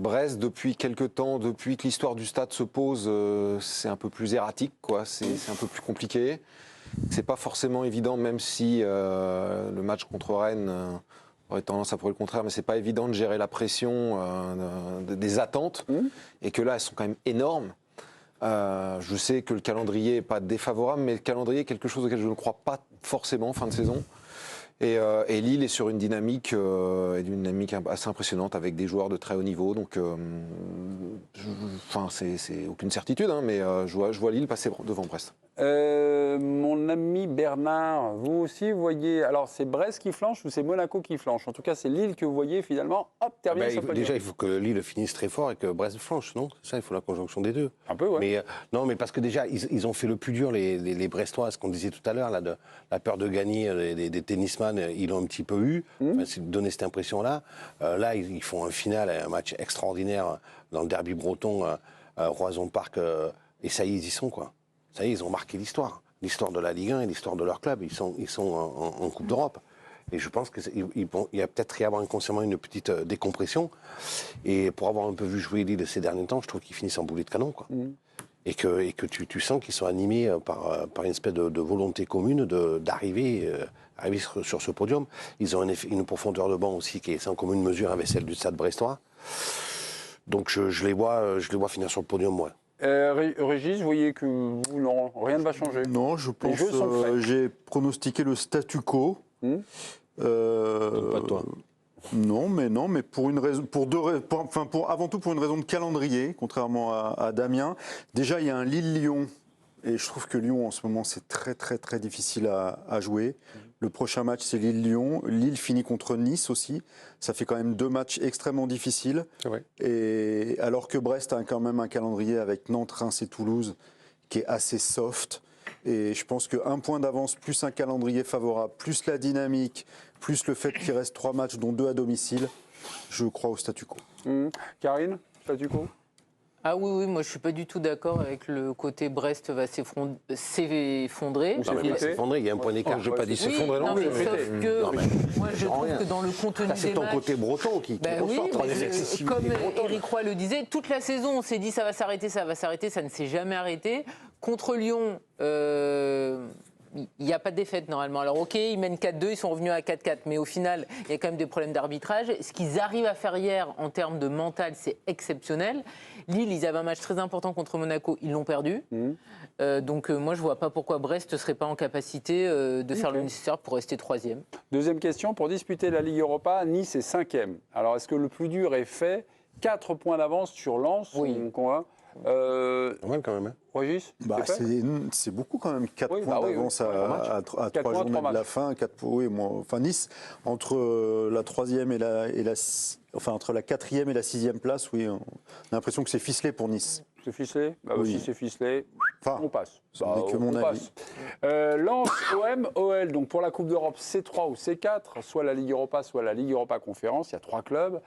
Brest, depuis quelques temps, depuis que l'histoire du stade se pose, c'est un peu plus erratique, quoi. C'est un peu plus compliqué. C'est pas forcément évident, même si le match contre Rennes aurait tendance à prouver le contraire, mais c'est pas évident de gérer la pression des attentes, et que là, elles sont quand même énormes. Je sais que le calendrier n'est pas défavorable, mais le calendrier est quelque chose auquel je ne crois pas forcément en fin de saison. Et Lille est sur une dynamique, assez impressionnante avec des joueurs de très haut niveau. Donc, c'est aucune certitude, hein, mais je vois Lille passer devant Brest. Mon ami Bernard, vous aussi voyez, alors c'est Brest qui flanche ou c'est Monaco qui flanche? En tout cas, c'est Lille que vous voyez finalement, hop, terminé sur le podium. Déjà, il faut que Lille finisse très fort et que Brest flanche, non? C'est ça, il faut la conjonction des deux. Un peu, ouais. Mais, non, mais parce que déjà, ils ont fait le plus dur, les Brestois, ce qu'on disait tout à l'heure, la peur de gagner des tennisman, ils l'ont un petit peu eu, donner cette impression-là. Là, ils font un final, un match extraordinaire dans le derby breton, Roison Park, et ça y est, ils y sont, quoi. Ça y est, ils ont marqué l'histoire de la Ligue 1 et l'histoire de leur club. Ils sont en Coupe d'Europe. Et je pense qu'il va peut-être y avoir inconsciemment une petite décompression. Et pour avoir un peu vu jouer Lille ces derniers temps, je trouve qu'ils finissent en boulet de canon, quoi. Et que tu sens qu'ils sont animés par une espèce de volonté commune d'arriver sur ce podium. ils ont une profondeur de banc aussi qui est sans commune mesure avec celle du Stade brestois. Donc je les vois finir sur le podium, moi. Régis, vous voyez que non, rien ne va changer. Non, je pense que j'ai pronostiqué le statu quo. Pas toi. Non, mais pour une raison, avant tout pour une raison de calendrier, contrairement à Damien. Déjà, il y a un Lille-Lyon. Et je trouve que Lyon, en ce moment, c'est très, très, très difficile à jouer. Le prochain match, c'est Lille-Lyon. Lille finit contre Nice aussi. Ça fait quand même 2 matchs extrêmement difficiles. Ouais. Et alors que Brest a quand même un calendrier avec Nantes, Reims et Toulouse qui est assez soft. Et je pense qu'un point d'avance, plus un calendrier favorable, plus la dynamique, plus le fait qu'il reste 3 matchs, dont 2 à domicile, je crois au statu quo. Karine, statu quo? Ah oui, moi je suis pas du tout d'accord avec le côté Brest va s'effondrer. Il y a un point d'écart. Je n'ai pas dit s'effondrer, non, mais sauf que moi je trouve que dans le contenu des c'est ton matchs, côté breton qui ressort. comme Éric Roy le disait, toute la saison on s'est dit ça va s'arrêter, ça ne s'est jamais arrêté. Contre Lyon, il n'y a pas de défaite normalement. Alors ok, ils mènent 4-2, ils sont revenus à 4-4, mais au final, il y a quand même des problèmes d'arbitrage. Ce qu'ils arrivent à faire hier en termes de mental, c'est exceptionnel. Lille, ils avaient un match très important contre Monaco, ils l'ont perdu. Donc moi, je ne vois pas pourquoi Brest ne serait pas en capacité de faire le nécessaire pour rester 3e. Deuxième question, pour disputer la Ligue Europa, Nice est 5e. Alors est-ce que le plus dur est fait? 4 points d'avance sur Lens. Oui. Quand même. Hein. Régis, c'est beaucoup quand même, 4 points d'avance à 3 journées de la fin. Nice, entre la 3e entre la 4e et la 6e place, oui, on a l'impression que c'est ficelé pour Nice. C'est ficelé? Si c'est ficelé, on passe. Ce n'est que mon avis. Lens, OM, OL, donc pour la Coupe d'Europe, C3 ou C4, soit la Ligue Europa, soit la Ligue Europa Conférence. Il y a 3 clubs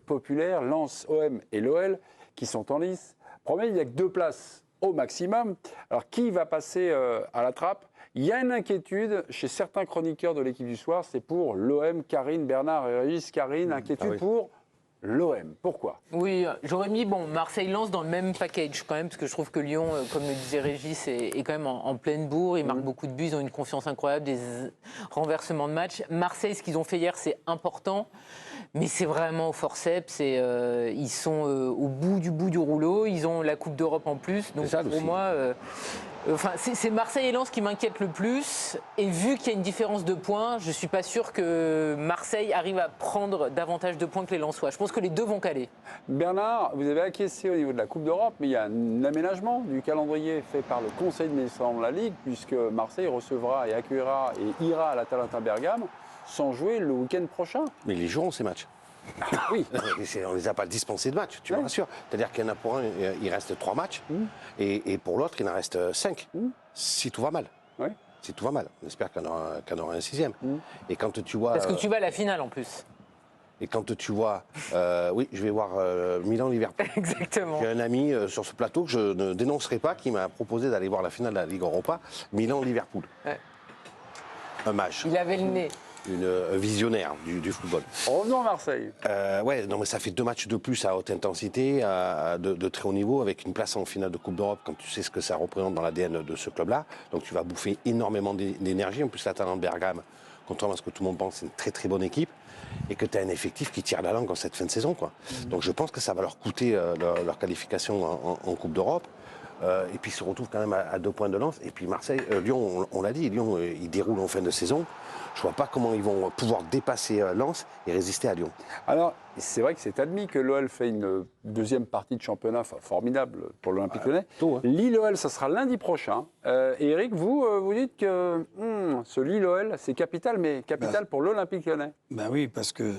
populaires, Lens, OM et l'OL, qui sont en lice. Premier, il n'y a que 2 places au maximum. Alors, qui va passer à la trappe? Il y a une inquiétude chez certains chroniqueurs de l'équipe du soir, c'est pour l'OM. Karine, Bernard et Régis. Karine, inquiétude pour l'OM. Pourquoi? Oui, j'aurais mis Marseille-Lens dans le même package quand même, parce que je trouve que Lyon, comme le disait Régis, est quand même en pleine bourre. Ils marquent beaucoup de buts, ils ont une confiance incroyable, des renversements de match. Marseille, ce qu'ils ont fait hier, c'est important, mais c'est vraiment au forceps. Ils sont au bout du rouleau. Ils ont la Coupe d'Europe en plus. Donc pour moi, c'est Marseille et Lens qui m'inquiètent le plus. Et vu qu'il y a une différence de points, je ne suis pas sûr que Marseille arrive à prendre davantage de points que les Lensois. Je pense que les deux vont caler. Bernard, vous avez acquiescé au niveau de la Coupe d'Europe, mais il y a un aménagement du calendrier fait par le Conseil d'administration de la Ligue, puisque Marseille recevra et accueillera et ira à l'Atalanta Bergame sans jouer le week-end prochain. Mais ils joueront ces matchs. Oui. On ne les a pas dispensés de matchs, tu me rassures. C'est-à-dire qu'il y en a pour un, il reste 3 matchs, et pour l'autre, il en reste 5, si tout va mal. Oui. Si tout va mal. On espère qu'il y en aura un 6e. Et quand tu vois... Parce que tu vas à la finale en plus. Et quand tu vois... oui, je vais voir Milan-Liverpool. Exactement. J'ai un ami sur ce plateau que je ne dénoncerai pas qui m'a proposé d'aller voir la finale de la Ligue Europa, Milan-Liverpool. Ouais. Un match. Il avait le nez. un visionnaire du football. Revenons à Marseille. Ouais, non, mais ça fait 2 matchs de plus à haute intensité, de très haut niveau, avec une place en finale de Coupe d'Europe, quand tu sais ce que ça représente dans l'ADN de ce club-là. Donc tu vas bouffer énormément d'énergie. En plus, l'Atalanta Bergame, contrairement à ce que tout le monde pense, c'est une très très bonne équipe. Et que tu as un effectif qui tire la langue en cette fin de saison, quoi. Donc je pense que ça va leur coûter leur qualification en Coupe d'Europe. Et puis ils se retrouvent quand même à 2 points de lance. Et puis Marseille, Lyon, on l'a dit, Lyon, ils déroulent en fin de saison. Je ne vois pas comment ils vont pouvoir dépasser Lens et résister à Lyon. Alors, c'est vrai que c'est admis que l'OL fait une deuxième partie de championnat formidable pour l'Olympique Lyonnais. Hein. Lille-OL, ça sera lundi prochain. Et Eric, vous dites que ce Lille-OL, c'est capital, mais capital pour l'Olympique Lyonnais. Ben oui, parce que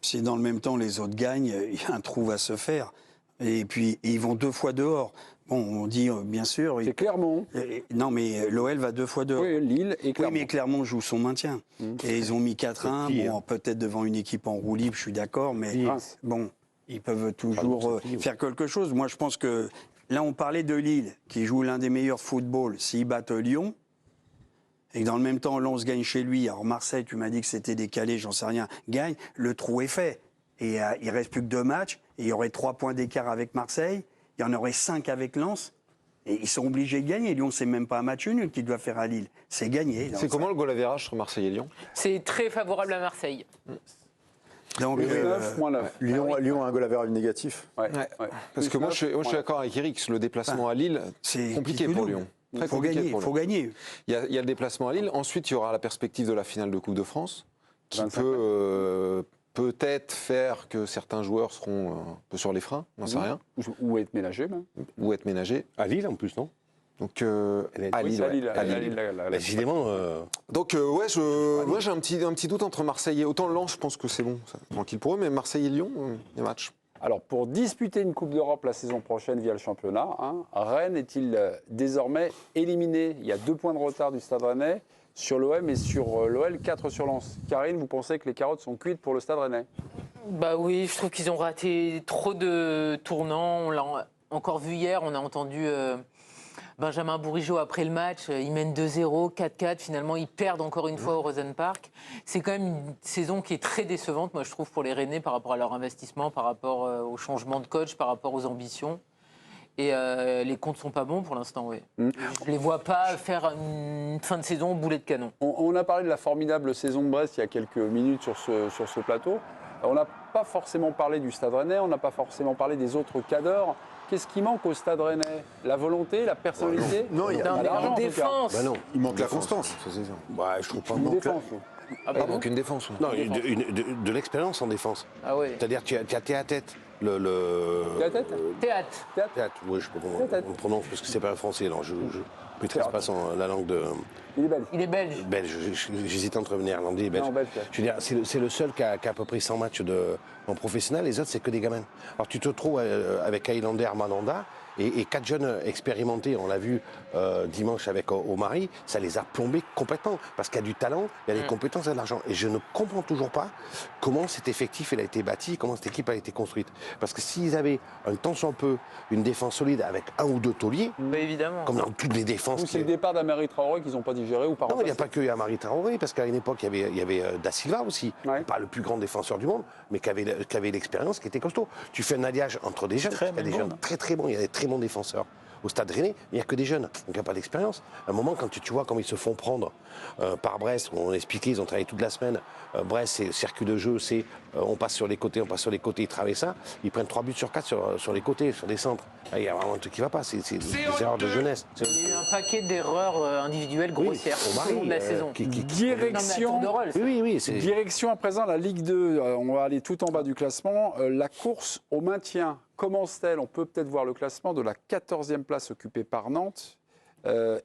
si dans le même temps les autres gagnent, il y a un trou à se faire. Et puis, ils vont 2 fois dehors. Bon, on dit bien sûr. C'est Clermont. Non, mais l'OL va 2 fois dehors. Oui, Lille et Clermont. Oui, mais Clermont joue son maintien. Et ils ont mis 4-1. Bon, peut-être devant une équipe en roue libre, je suis d'accord, mais bon, ils peuvent toujours faire quelque chose. Moi, je pense que là, on parlait de Lille, qui joue l'un des meilleurs footballs. S'ils battent Lyon, et que dans le même temps, Lens gagne chez lui. Alors Marseille, tu m'as dit que c'était décalé, j'en sais rien. Gagne, le trou est fait. Et il reste plus que 2 matchs. Et il y aurait 3 points d'écart avec Marseille. Il y en aurait 5 avec Lens. Et ils sont obligés de gagner. Lyon, c'est même pas un match nul qu'ils doivent faire à Lille. C'est gagné. C'est comment le goal average entre Marseille et Lyon? C'est très favorable à Marseille. Donc, 9, moins 9. Lyon a un goal average négatif. Ouais. Parce que moi, je suis d'accord avec Eric, le déplacement à Lille, c'est compliqué pour Lyon. Il faut gagner. Il faut gagner. Il y a le déplacement à Lille. Ensuite, il y aura la perspective de la finale de Coupe de France, qui 25. peut peut-être faire que certains joueurs seront un peu sur les freins, on n'en sait rien, Ou être ménagé, même. ou être ménagés. À Lille, en plus, non? Donc, Oui, à Lille, c'est à ouais. Lille. À Lille. Décidément. Donc, ouais, moi j'ai un petit doute entre Marseille et. Autant Lens, je pense que c'est bon, ça, tranquille pour eux, mais Marseille et Lyon, les matchs. Alors, pour disputer une Coupe d'Europe la saison prochaine via le championnat, Rennes est-il désormais éliminé? Il y a 2 points de retard du Stade Rennais sur l'OM et sur l'OL, 4 sur Lens. Karine, vous pensez que les carottes sont cuites pour le Stade Rennais? Bah oui, je trouve qu'ils ont raté trop de tournants. On l'a encore vu hier, on a entendu Benjamin Bourigeaud après le match. Ils mènent 2-0, 4-4. Finalement, ils perdent encore une fois au Rosenpark. C'est quand même une saison qui est très décevante, moi je trouve, pour les Rennais par rapport à leur investissement, par rapport au changement de coach, par rapport aux ambitions. Et les comptes sont pas bons pour l'instant, oui. Je les vois pas faire une fin de saison boulet de canon. On a parlé de la formidable saison de Brest il y a quelques minutes sur ce plateau. On n'a pas forcément parlé du Stade Rennais, on n'a pas forcément parlé des autres cadors. Qu'est-ce qui manque au Stade Rennais? La volonté, la personnalité? Non, il y a Non, mais l'argent, en en tout cas. défense. Bah non. Il manque la constance. Ça, c'est sûr. Bah, je trouve pas. Une défense. Ah, Il pardon manque une défense. Non, de l'expérience en défense. Ah ouais. C'est-à-dire, tu as tête à tête. T'es à tête? Théâtre. Théâtre, oui, je sais pas comment Théâtre. on prononce parce que c'est pas un français. Alors je maîtrise pas la langue de Il est belge. Il est belge. belge. J'hésite entre néerlandais et belge. Non, belge, ouais. Je veux dire, c'est le seul qui a à peu près 100 matchs en professionnel. Les autres, c'est que des gamins. Alors tu te trouves avec Highlander, Mandanda et 4 jeunes expérimentés. On l'a vu dimanche avec Omari. Ça les a plombés complètement parce qu'il y a du talent, il y a des compétences et de l'argent. Et je ne comprends toujours pas comment cet effectif il a été bâti, comment cette équipe a été construite. Parce que s'ils avaient un tant soit peu une défense solide avec 1 ou 2 tauliers, Bah, évidemment. comme dans toutes les défenses. Ou c'est le départ d'Amari Traoré qu'ils n'ont pas digéré ou pas Non, il n'y a remplacé. pas que Amari Traoré, parce qu'à une époque, il y avait Da Silva aussi, Ouais. pas le plus grand défenseur du monde, mais qui avait l'expérience, qui était costaud. Tu fais un alliage entre des jeunes, il y a des jeunes très très bons, il y a des très bons défenseurs. Au Stade Rennais, mais il n'y a que des jeunes, donc il n'y a pas d'expérience. À un moment, quand tu vois comment ils se font prendre par Brest, où on expliquait, ils ont travaillé toute la semaine, Brest, c'est circuit de jeu, c'est on passe sur les côtés, ils travaillent ça, ils prennent 3 buts sur 4 sur les côtés, sur des centres. Là, il y a vraiment un truc qui ne va pas, c'est des erreurs de jeunesse. Il y a eu un paquet d'erreurs individuelles grossières Omari, tout au long de la saison. Direction. Non, mais à tour de rôle, Oui, c'est... Direction à présent la Ligue 2, on va aller tout en bas du classement. La course au maintien commence-t-elle? On peut peut-être voir le classement de la 14e place occupée par Nantes.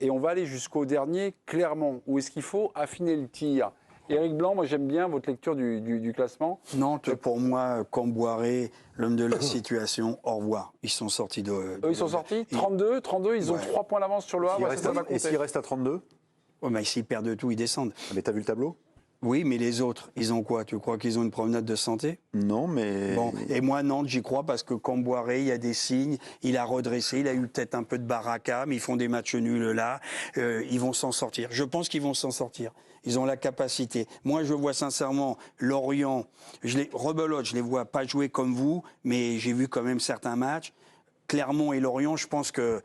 Et on va aller jusqu'au dernier, Clermont. Où est-ce qu'il faut affiner le tir? Éric Blanc, moi j'aime bien votre lecture du classement. Nantes, pour moi, Camboiré, l'homme de la situation, au revoir. Ils sont sortis de... Eux, ils sont sortis 32, ils ont Ouais. 3 points d'avance sur le Havre. Et Ça va s'il compter. reste à 32? Oh, mais s'ils perdent tout, ils descendent. Mais t'as vu le tableau? Oui, mais les autres, ils ont quoi? Tu crois qu'ils ont une promenade de santé? Non, mais. Bon, et moi, Nantes, j'y crois parce que Camboiré, il y a des signes, il a redressé, il a eu peut-être un peu de baraka, mais ils font des matchs nuls là, ils vont s'en sortir. Je pense qu'ils vont s'en sortir. Ils ont la capacité. Moi, je vois sincèrement Lorient, rebelote, je les vois pas jouer comme vous, mais j'ai vu quand même certains matchs. Clermont et Lorient, je pense que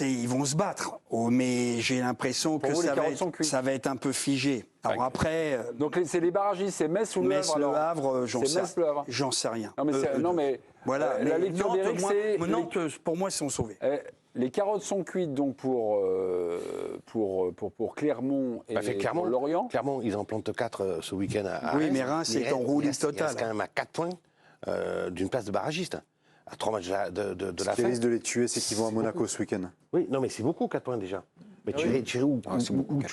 ils vont se battre, mais j'ai l'impression que vous, les ça carottes va être un peu figé. Alors après, Donc c'est les barragistes, c'est Metz ou Le Metz, Havre Le alors Havre, C'est Metz, Le Havre. j'en sais rien. Non mais Voilà, la mais lecture Nantes, d'Éric, c'est Nantes, pour moi, ils sont sauvés. les carottes sont cuites donc pour Clermont et Clermont, pour Lorient. Clermont, ils en plantent 4 ce week-end à Oui, Reims. mais Reims, c'est en roue Il reste totale. quand même à 4 points d'une place de barragiste. À 3 matchs de Ce la qui fin. risque de les tuer, c'est qu'ils vont à Monaco ce week-end. Oui, non, mais c'est beaucoup, 4 points déjà. Mais tu irais où,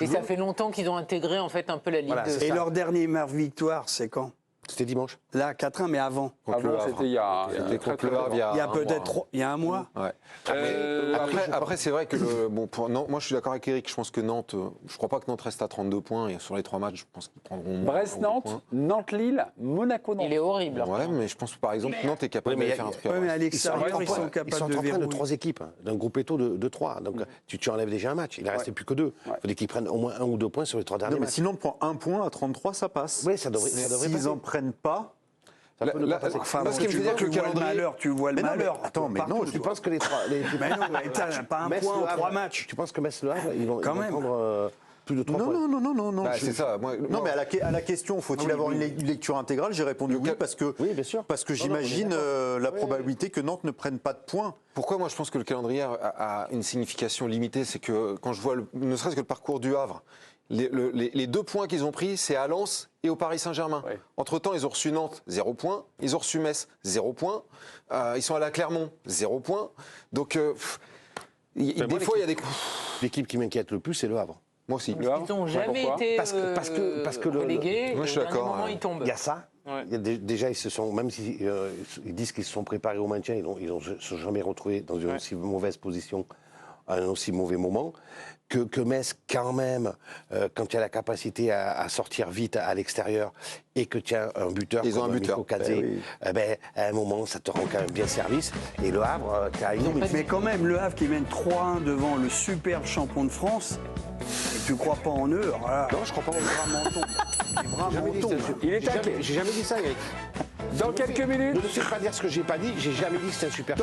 Et ça fait longtemps qu'ils ont intégré en fait un peu la Ligue Voilà, 2. c'est Et ça. leur dernière victoire, c'est quand? C'était dimanche. Là, 4-1, mais avant. Contre le Avant, Havre. c'était il y a C'était très, contre le très Havre il y a Il y a un mois. peut-être il y a un mois. Ouais. longtemps. Après, c'est vrai que moi je suis d'accord avec Eric. Je pense que Nantes, je crois pas que Nantes reste à 32 points et sur les 3 matchs, je pense qu'ils prendront moins. Brest-Nantes, Nantes-Lille, Monaco-Nantes. Il est horrible. Ouais, mais je pense que par exemple Nantes est capable Oui, mais de faire un truc. Oui, mais à Ils l'extérieur, ils sont sont capables en de train de verrouiller. 3 équipes, d'un groupe éto de 3. Donc tu enlèves déjà un match. Il ne restait plus que 2. Il fallait qu'ils prennent au moins 1 ou 2 points sur les 3 derniers Non, mais matchs. sinon, on prend 1 point à 33, ça passe. Oui, ça devrait S'ils passer. n'en prennent pas. Ça peut ne pas passer. Enfin, Moi, ce qui me tu fait dire vois que le le calendrier. malheur, tu vois le Mais non, mais malheur. attends, mais partout. non, Tu penses que les 3. Mais non, mais t'as pas un point en 3 matchs. Tu penses que Metz Le Havre, ils vont Quand même. prendre plus de 3 points? Non. Bah, c'est ça. Non, mais à la question, faut-il avoir une lecture intégrale, j'ai répondu oui, parce que, Oui, bien sûr. parce que j'imagine la probabilité que Nantes ne prenne pas de points. Pourquoi moi je pense que le calendrier a une signification limitée, c'est que quand je vois ne serait-ce que le parcours du Havre, les 2 points qu'ils ont pris, c'est à Lens et au Paris Saint-Germain. Ouais. Entre-temps, ils ont reçu Nantes, 0 points. Ils ont reçu Metz, 0 points. Ils sont allés à Clermont, 0 points. Donc, des fois, il y a des... L'équipe qui m'inquiète le plus, c'est Le Havre. Moi aussi. Le Havre. Ils n'ont jamais Pourquoi été Parce que relégués. Moi, je suis et au dernier d'accord, moment, ouais. ils tombent. Il y a ça. Ouais. Il y a déjà, ils se sont, même s'ils ils disent qu'ils se sont préparés au maintien, se sont jamais retrouvés dans une aussi mauvaise position à un aussi mauvais moment. Que Metz, quand même, quand tu as la capacité à sortir vite à l'extérieur et que tu as un buteur Ils ont comme un buteur. Nico Kadzé, à un moment, ça te rend quand même bien service. Et Le Havre, tu as une Mais quand même, Le Havre qui mène 3-1 devant le superbe champion de France, et tu crois pas en eux? Voilà. Non, je crois pas. Les bras mentons. Les bras mentons. Il est taqué. J'ai jamais dit ça, Eric. Dans quelques minutes. Ne me fais pas dire ce que j'ai pas dit. J'ai jamais dit que c'était un super.